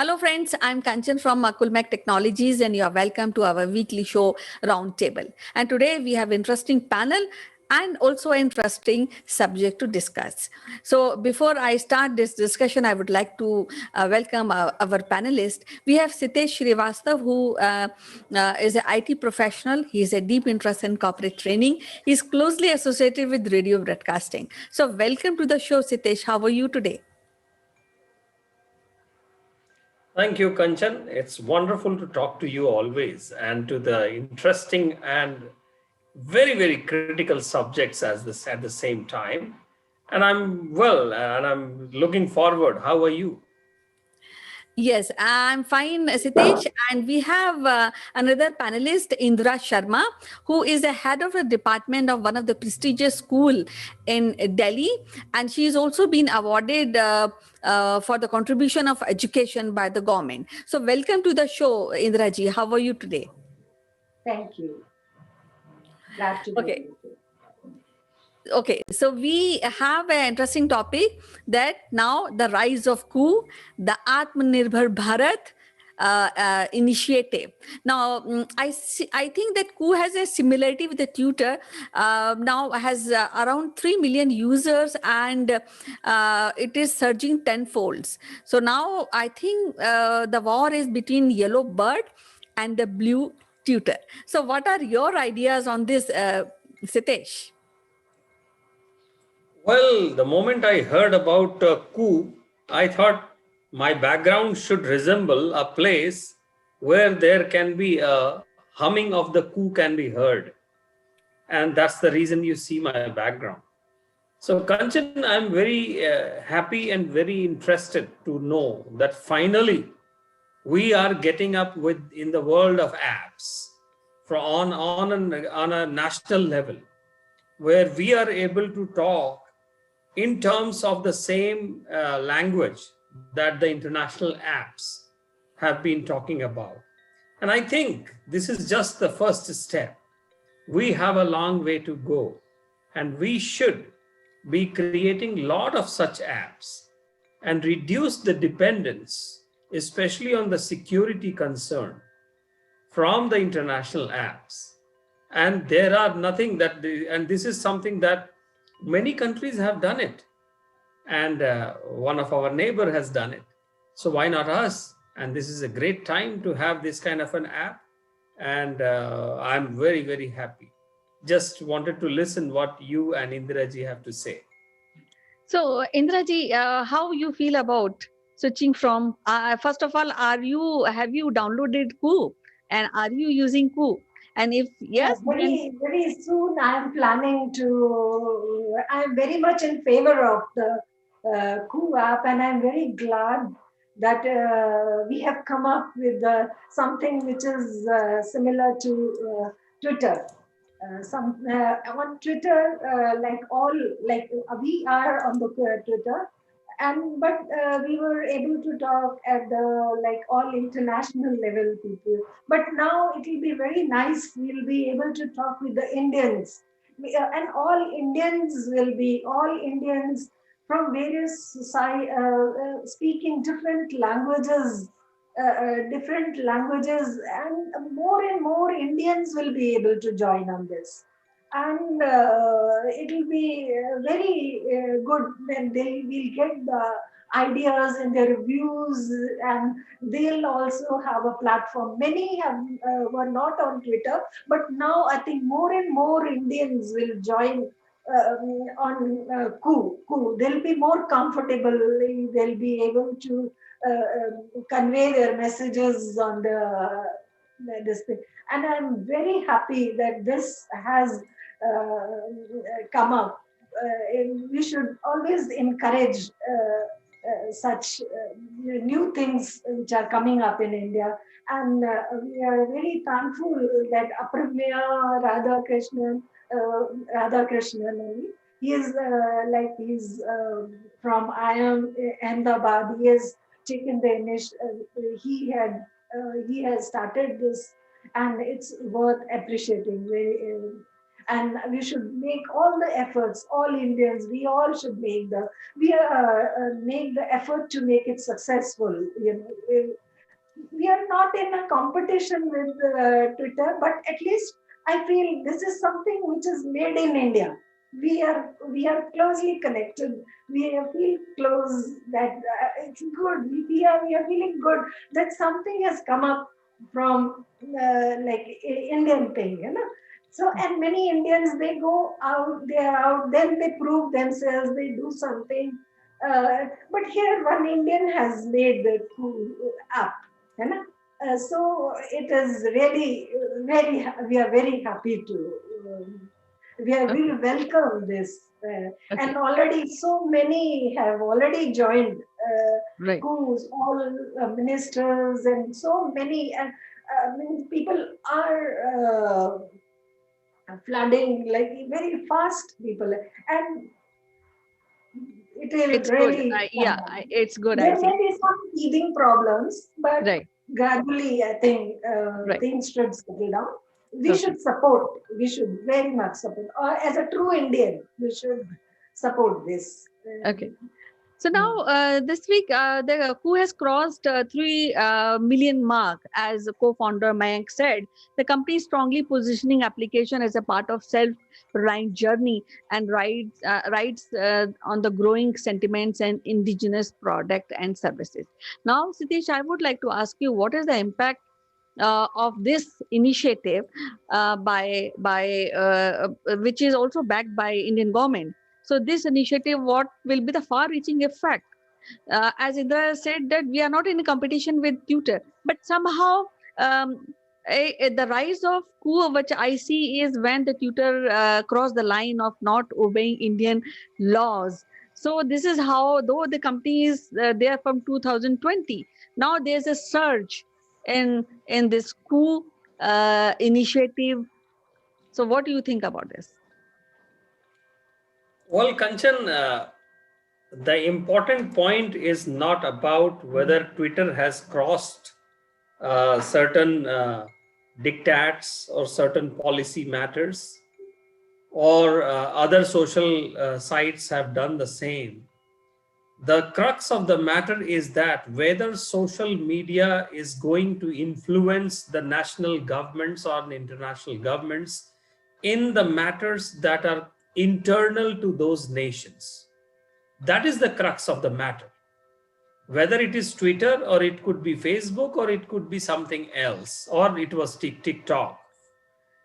Hello, friends. I'm Kanchan from Akulmach Technologies, and you are welcome to our weekly show Roundtable. And today we have interesting panel and also an interesting subject to discuss. So, before I start this discussion, I would like to welcome our panelist. We have Sitesh Srivastav, who is an IT professional. He has a deep interest in corporate training. He is closely associated with radio broadcasting. So, welcome to the show, Sitesh. How are you today? Thank you, Kanchan. It's wonderful to talk to you always and to the interesting and very critical subjects at the same time. And I'm well and I'm looking forward. How are you? Yes, I'm fine, Sitesh. And we have another panelist, Indra Sharma, who is the head of a department of one of the prestigious school in Delhi. And she's also been awarded for the contribution of education by the government. So welcome to the show, Indraji. How are you today? Thank you. Glad to be Okay. with you. Okay, so we have an interesting topic that now the rise of coup, the Atmanirbhar Bharat initiative. Now, I think that coup has a similarity with the Twitter. Now has around 3 million users and it is surging tenfolds. So now I think the war is between yellow bird and the blue Twitter. So what are your ideas on this, Sitesh? Well, the moment I heard about coup, I thought my background should resemble a place where there can be a humming of the coup can be heard. And that's the reason you see my background. So, Kanchan, I'm very happy and very interested to know that finally we are getting up with in the world of apps on a national level, where we are able to talk in terms of the same language that the international apps have been talking about. And I think this is just the first step. We have a long way to go, and we should be creating a lot of such apps and reduce the dependence, especially on the security concern from the international apps. And there are nothing that and this is something that many countries have done it, and one of our neighbor has done it. So why not us? And this is a great time to have this kind of an app, and I'm very happy. Just wanted to listen what you and Indiraji have to say. So, Indraji, how you feel about switching from? First of all, have you downloaded Coup, and are you using Coup? And if Yeah, yes, then very soon I am planning to. I am very much in favor of the Coup app, and I'm very glad that we have come up with something which is similar to Twitter. Some on Twitter, like all like we are on the Twitter, and but we were able to talk at the like all international level people. But now it will be very nice. We'll be able to talk with the Indians, and all Indians from various society speaking different languages, and more Indians will be able to join on this. And it will be very good when they will get the ideas and their views, and they'll also have a platform. Many were not on Twitter, but now I think more and more Indians will join on Coup. They'll be more comfortable. They'll be able to convey their messages on this thing. And I'm very happy that this has come up. We should always encourage such new things which are coming up in India. And we are very thankful that Aprameya Radhakrishnan, he is from IIM Ahmedabad. He has taken the initiative. He has started this, and it's worth appreciating. and we should make all the efforts. All Indians, we all should make the effort to make it successful. We are not in a competition with Twitter, but at least I feel this is something which is made in India. We are closely connected. Feel close that it's good. We are feeling good that something has come up from like Indian thing, So, and many Indians, they go out, they are out, then they prove themselves, they do something. But here, one Indian has made the app, है ना? So it is really we are very happy to, we Okay. welcome this. And Okay. already so many have already joined, Right. who's all ministers and so many, people are flooding like very fast people, and it will It's good. really come Yeah, down. it's good, I There may think. be some teething problems, but Right. gradually, I think Right. things should settle down. We Okay. should support. We should very much support. Or as a true Indian, we should support this. Okay. So now, this week, the who has crossed 3 million mark, as co-founder Mayank said. The company is strongly positioning application as a part of self-reliant journey and rides on the growing sentiments and indigenous product and services. Now, Sitish, I would like to ask you, what is the impact of this initiative which is also backed by Indian government. So this initiative, what will be the far-reaching effect? As Indra said, that we are not in a competition with Twitter, but somehow the rise of coup, which I see, is when the Twitter crossed the line of not obeying Indian laws. So this is how, though the company is there from 2020, now there's a surge in this coup initiative. So what do you think about this? Well, Kanchan, the important point is not about whether Twitter has crossed certain diktats or certain policy matters, or other social sites have done the same. The crux of the matter is that whether social media is going to influence the national governments or the international governments in the matters that are internal to those nations. That is the crux of the matter. Whether it is Twitter, or it could be Facebook, or it could be something else, or it was TikTok.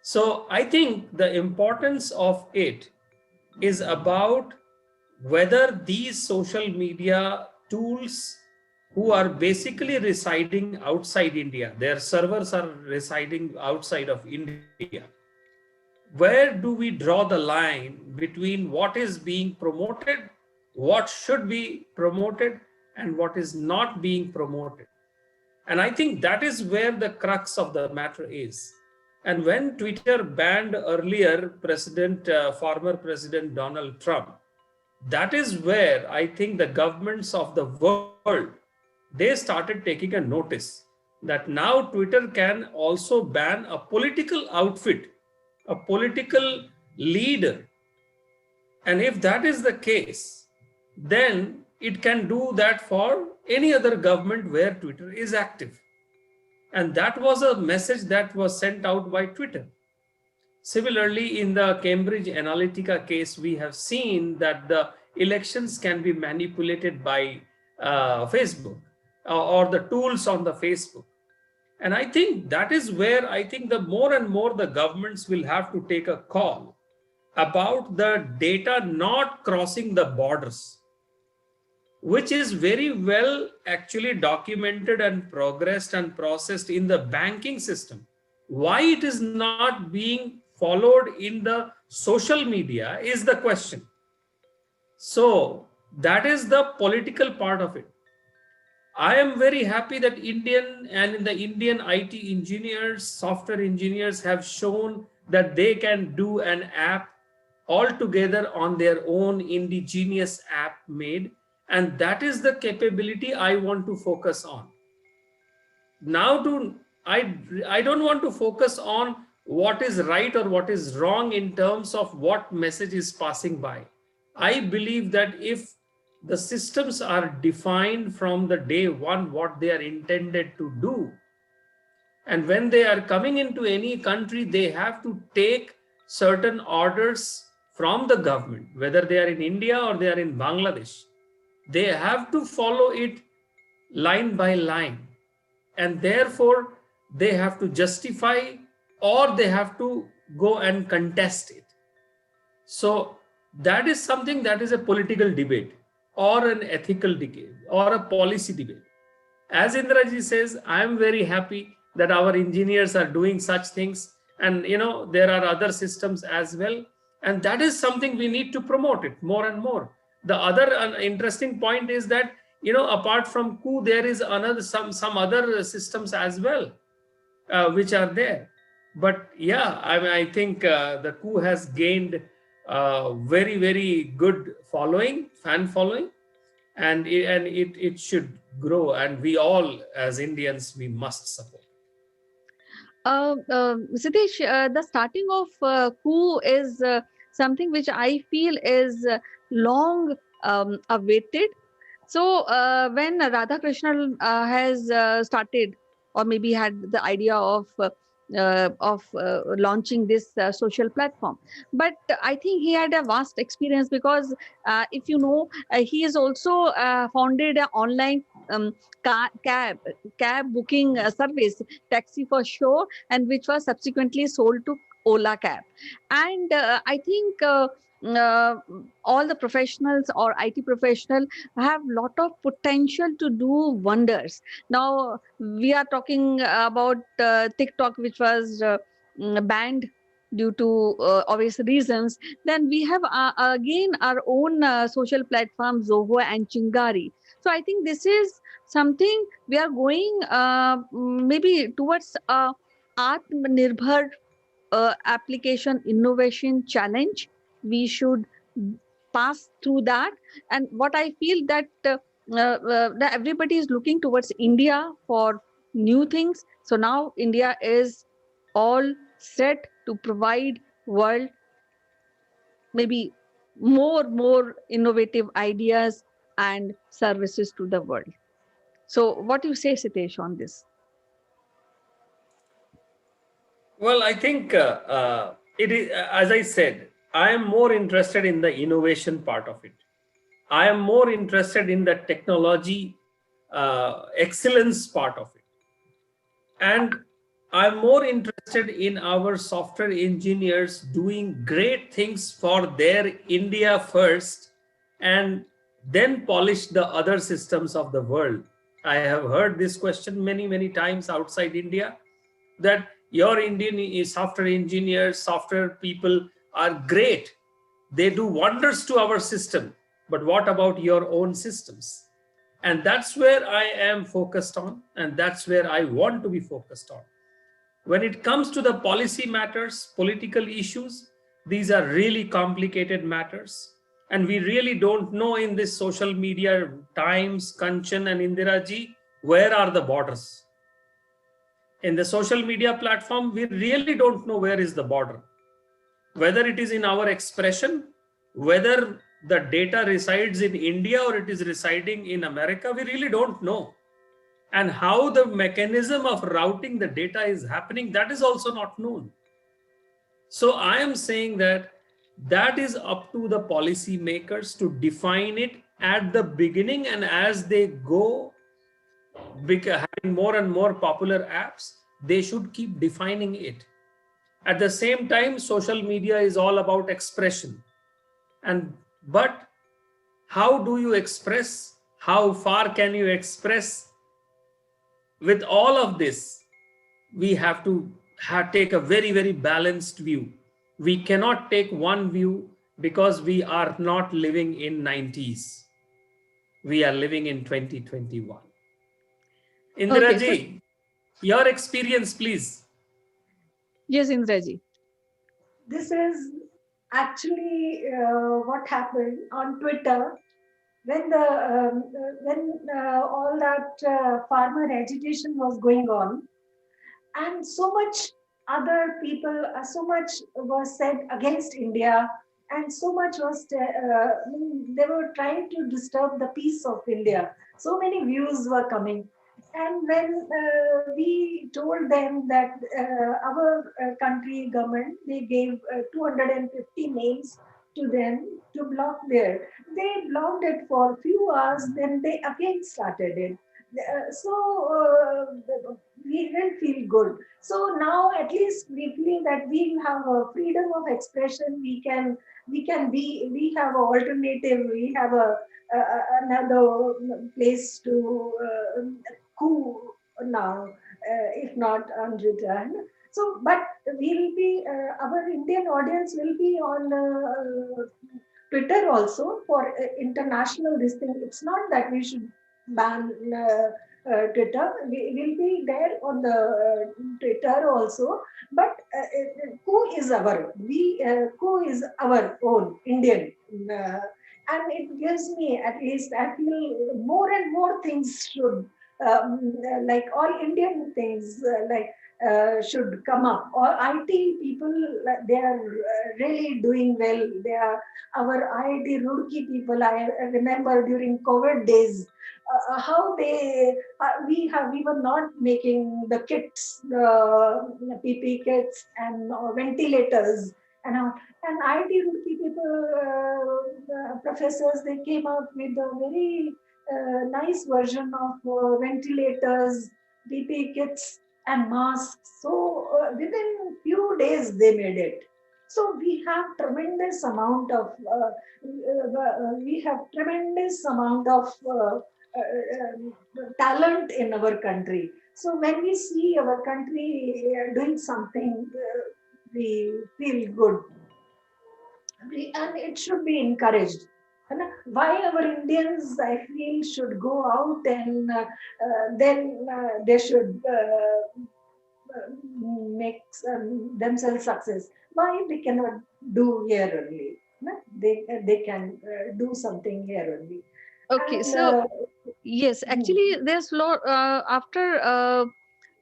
So I think the importance of it is about whether these social media tools, who are basically residing outside India, their servers are residing outside of India. Where do we draw the line between what is being promoted, what should be promoted, and what is not being promoted? And I think that is where the crux of the matter is. And when Twitter banned earlier former President Donald Trump, that is where I think the governments of the world, they started taking a notice that now Twitter can also ban a political outfit, a political leader. And if that is the case, then it can do that for any other government where Twitter is active. And that was a message that was sent out by Twitter. Similarly, in the Cambridge Analytica case, we have seen that the elections can be manipulated by Facebook, or the tools on the Facebook. And I think that is where I think the more and more the governments will have to take a call about the data not crossing the borders, which is very well actually documented and progressed and processed in the banking system. Why it is not being followed in the social media is the question. So that is the political part of it. I am very happy that the Indian IT engineers, software engineers have shown that they can do an app altogether on their own indigenous app made. And that is the capability I want to focus on. Now I don't want to focus on what is right or what is wrong in terms of what message is passing by. I believe that if the systems are defined from the day one what they are intended to do, and when they are coming into any country, they have to take certain orders from the government, whether they are in India or they are in Bangladesh. They have to follow it line by line. And therefore, they have to justify or they have to go and contest it. So that is something that is a political debate or an ethical debate or a policy debate. As Indraji says, I am very happy that our engineers are doing such things, and there are other systems as well, and that is something we need to promote it more and more. The other interesting point is that apart from coup, there is another some other systems as well, which are there. But yeah, I think the coup has gained very, very good following, fan following, and it should grow. And we all, as Indians, we must support. Siddesh, the starting of coup is something which I feel is long awaited. So when Radhakrishnan has started, or maybe had the idea of launching this social platform, but I think he had a vast experience because if you know, he has also founded an online cab booking service, Taxi for Show, and which was subsequently sold to Ola Cab. And I think. Uh, all the professionals or IT professional have lot of potential to do wonders. Now we are talking about TikTok, which was banned due to obvious reasons. Then we have again our own social platform Zoho and Chingari. So I think this is something we are going maybe towards Atmanirbhar application innovation challenge. We should pass through that. And what I feel that that everybody is looking towards India for new things. So now India is all set to provide world maybe more innovative ideas and services to the world. So what do you say, Sitesh, on this? Well, I think it is, as I said, I am more interested in the innovation part of it. I am more interested in the technology excellence part of it. And I'm more interested in our software engineers doing great things for their India first and then polish the other systems of the world. I have heard this question many, many times outside India, that your Indian software engineers, software people are great. They do wonders to our system. But what about your own systems? And that's where I am focused on, and that's where I want to be focused on. When it comes to the policy matters, political issues, these are really complicated matters. And we really don't know in this social media times, Kanchan and Indiraji, where are the borders? In the social media platform, we really don't know where is the border. Whether it is in our expression, whether the data resides in India or it is residing in America, we really don't know. And how the mechanism of routing the data is happening, that is also not known. So I am saying that that is up to the policy makers to define it at the beginning, and as they go having more and more popular apps, they should keep defining it. At the same time, social media is all about expression. But how do you express? How far can you express? With all of this, we have to take a very, very balanced view. We cannot take one view because we are not living in 90s. We are living in 2021. Okay, so Indiraji, your experience, please. yes, Indraji. This is actually what happened on Twitter when all that farmer agitation was going on, and so much other people, so much was said against India, and so much was, they were trying to disturb the peace of India. So many views were coming. And when we told them that our country government, they gave 250 names to them to block there. They blocked it for a few hours, then they again started it. We didn't feel good. So now at least we feel that we have a freedom of expression. We have an alternative. We have another place to coup now, if not unreturned. So, but we'll be our Indian audience will be on Twitter also for international this thing. It's not that we should ban Twitter. We will be there on the Twitter also. But who is who is our own Indian? And it gives me, at least I feel, more and more things should, like all Indian things, should come up. Or IT people, they are really doing well. They are our IIT Roorkee people. I remember during COVID days, how we were not making the kits, the PP kits and ventilators and all. And IIT Roorkee people, professors, they came up with a very nice version of ventilators, PP kits and masks. So within few days they made it. So we have tremendous amount of talent in our country. So when we see our country doing something, we feel good, and it should be encouraged. And why our Indians, I feel, should go out and then they should make themselves success. Why they cannot do here only? No? They can do something here only. Okay, And so yes, actually, there's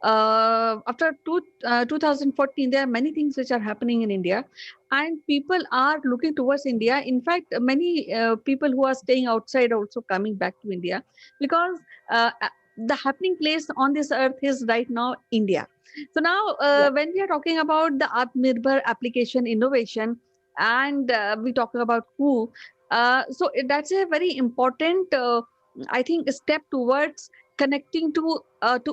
after 2014, there are many things which are happening in India, and people are looking towards India. In fact, many people who are staying outside also coming back to India, because the happening place on this earth is right now India. So now, yeah, when we are talking about the Atmanirbhar application innovation, and we talking about who, that's a very important, I think, step towards connecting to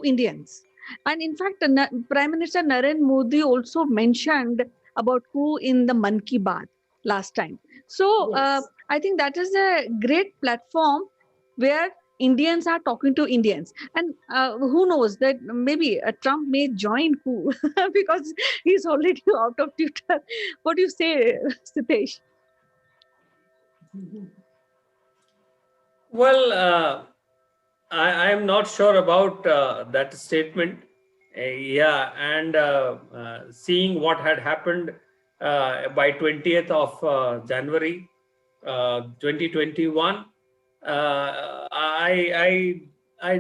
Indians. And in fact, Prime Minister Narendra Modi also mentioned about who in the Man Ki Baat last time. So yes. I think that is a great platform where Indians are talking to Indians. And who knows that maybe Trump may join who because he's already out of Twitter. What do you say, Sitesh? Well, I am not sure about that statement. Yeah, and seeing what had happened by 20th of January 2021, I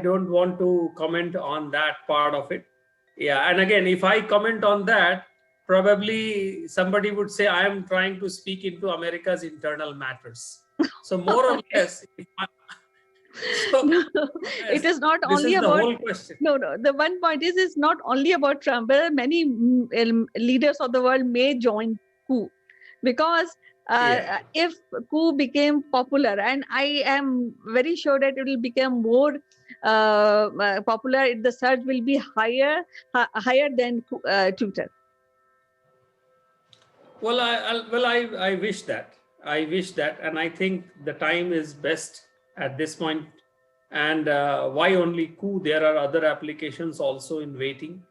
don't want to comment on that part of it. Yeah, and again, if I comment on that, probably somebody would say I am trying to speak into America's internal matters. So more or less, so No, it is not this only is the about. whole question. No. The one point is, it's not only about Trump, but many leaders of the world may join coup, because Yeah. if coup became popular, and I am very sure that it will become more popular, the surge will be higher than Twitter. Well, I wish that. I wish that, and I think the time is best at this point. And why only coup? There are other applications also in waiting,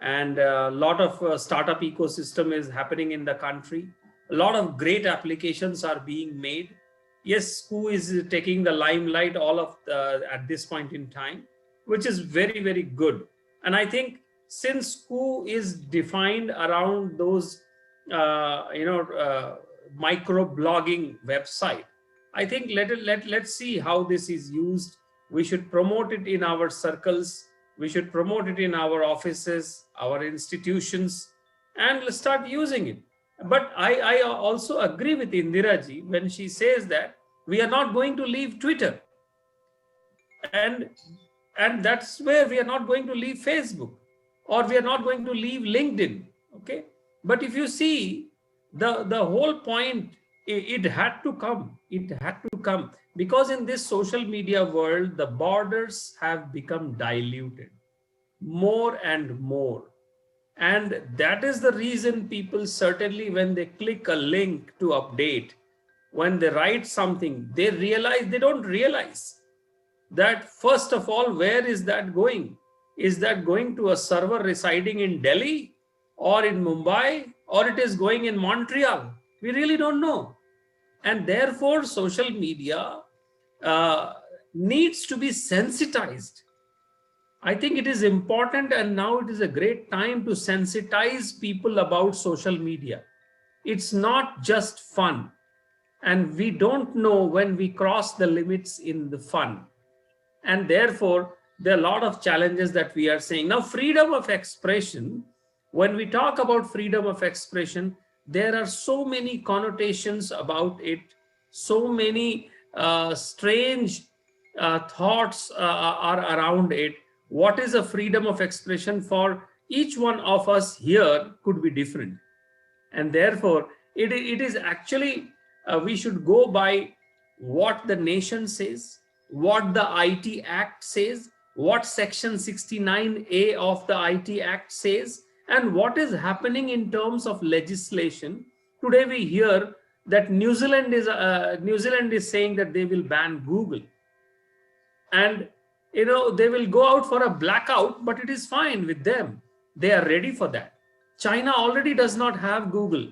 and a lot of startup ecosystem is happening in the country. A lot of great applications are being made. Yes, coup is taking the limelight all of at this point in time, which is very good. And I think since coup is defined around those micro blogging website, I think let's see how this is used. We should promote it in our circles. We should promote it in our offices, our institutions, and start using it. But I also agree with Indiraji when she says that we are not going to leave Twitter, and that's where we are not going to leave Facebook, or we are not going to leave LinkedIn. Okay, but if you see the whole point, it had to come. It had to come because in this social media world, the borders have become diluted more and more. And that is the reason people, certainly when they click a link to update, when they write something, they don't realize that first of all, where is that going? Is that going to a server residing in Delhi or in Mumbai, or it is going in Montreal? We really don't know. And therefore, social media uh, needs to be sensitized. I think it is important, and now it is a great time to sensitize people about social media. It's not just fun, and we don't know when we cross the limits in the fun. And therefore, there are a lot of challenges that we are saying. Now, freedom of expression, when we talk about freedom of expression, there are so many connotations about it, so many strange thoughts are around it. What is a freedom of expression for each one of us here could be different. And therefore, it is actually, we should go by what the nation says, what the IT Act says, what Section 69A of the IT Act says, and what is happening in terms of legislation. Today we hear that New Zealand is saying that they will ban Google, and they will go out for a blackout, but it is fine with them. They are ready for that. China already does not have Google.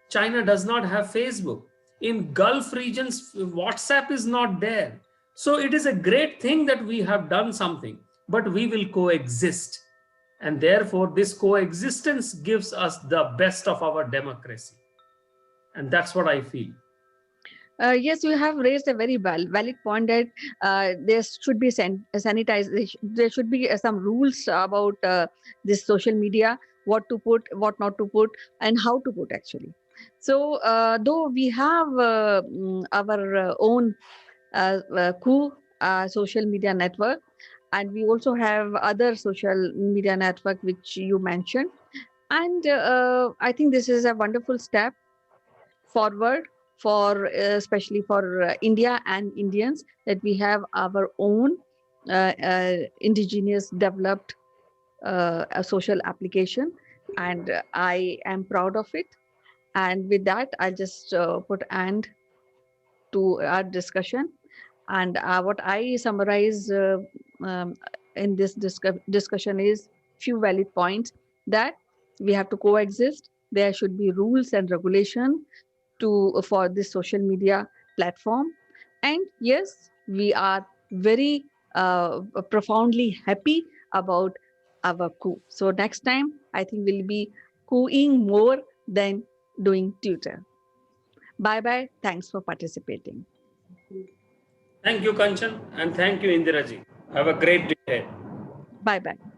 China does not have Facebook. In Gulf regions, WhatsApp is not there. So it is a great thing that we have done something, but we will coexist. And therefore, this coexistence gives us the best of our democracy. And that's what I feel. Yes, you have raised a very valid point that there should be sanitization. There should be some rules about this social media, what to put, what not to put, and how to put actually. So, though we have our own Coup social media network, and we also have other social media network which you mentioned, and I think this is a wonderful step forward for especially for India and Indians, that we have our own indigenous developed a social application, and I am proud of it. And with that, I'll just put end to our discussion. And what I summarize um, in this discussion is few valid points, that we have to coexist. There should be rules and regulation for this social media platform. And yes, we are very profoundly happy about our coup. So next time, I think we'll be cooing more than doing Twitter. Bye bye. Thanks for participating. Thank you, Kanchan, and thank you, Indiraji. Have a great day ahead. Bye bye.